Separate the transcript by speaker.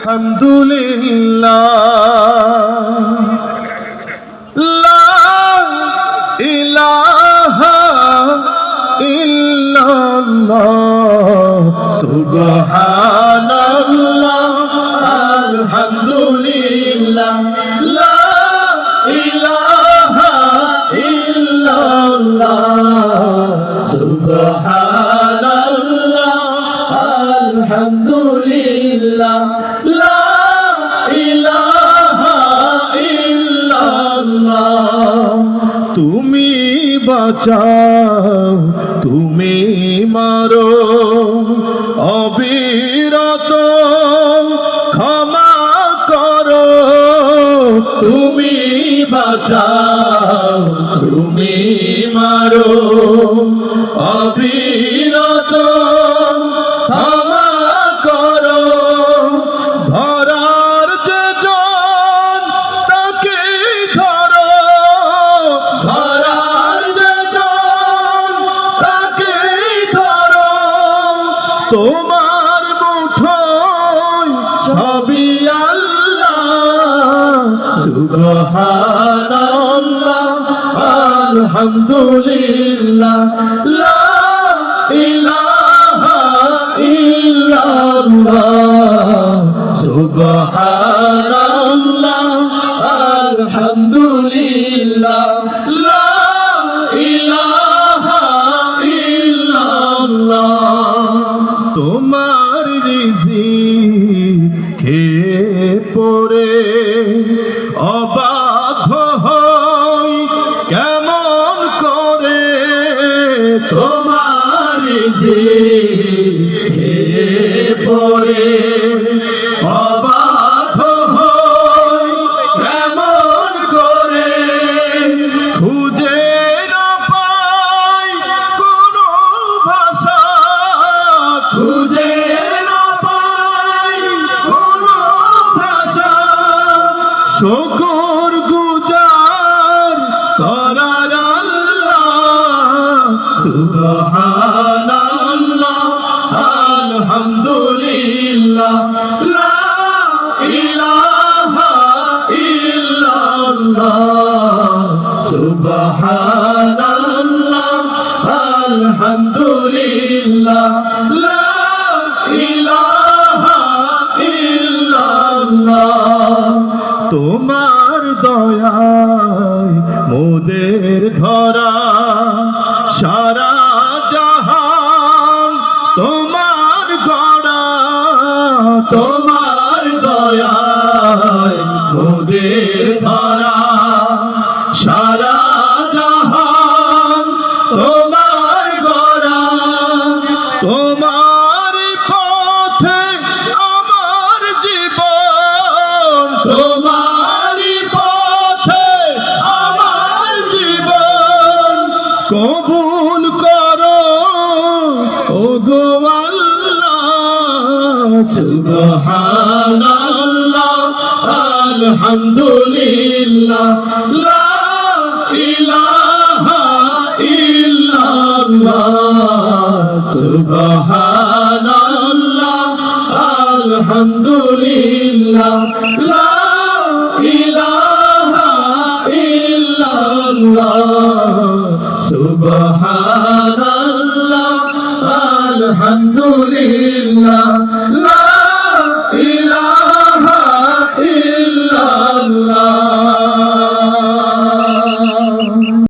Speaker 1: আলহামদুলিল্লাহ লা ইলাহা ইল্লাল্লাহ সুবহানাল্লাহ আলহামদুলিল্লাহ লা ইলাহা ইল্লাল্লাহ সুবহানাল্লাহ আলহামদুলিল্লাহ লা ইলাহা ইল্লাল্লাহ তুমি বাঁচাও তুমি মারো অবিরত ক্ষমা করো তুমি বাঁচাও তুমি মারো অবিরত ক্ষমা করো ধরার যে জন তাকে ধরো ধরার যে জন তাকে ধরো তোমার মুঠোয় সবই আল্লাহ সুবহানাল্লাহ আলহামদুলিল্লাহ লা ইলাহা ইল্লাল্লাহ সুবহানাল্লাহ আলহামদুলিল্লাহ লা ইলাহা ইল্লাল্লাহ তোমার রিজিক খেয়ে পড়ে অবাক হই কেমন করে তোমার রিজিক খেয়ে পড়ে অবাক হই কেমন করে খুঁজে না পাই কোনো ভাষা খুঁজে না পাই কোনো ভাষা শুকর গুজার করার আল্লাহ সুবহানাল্লাহ আলহামদুলিল্লাহ লা ইলাহা ইল্লাল্লাহ সুবহানাল্লাহ আলহামদুলিল্লাহ লা ইলাহা ইল্লাল্লাহ তোমার দয়ায় মোদের ধরা সারা জাহান তোমার গড়া তোমার দয়ায় মোদের ধরা সারা জাহান তোমার গড়া তোমার পথে আমার জীবন তোমার পথে আমার জীবন কবুল করো ওগো আল্লাহ সুবহানাল্লাহ আলহামদুলিল্লাহ লা ইলাহা ইল্লাল্লাহ সুবহানাল্লাহ আলহামদুলিল্লাহ লা ইলাহা ইল্লাল্লাহ সুবহানাল্লাহ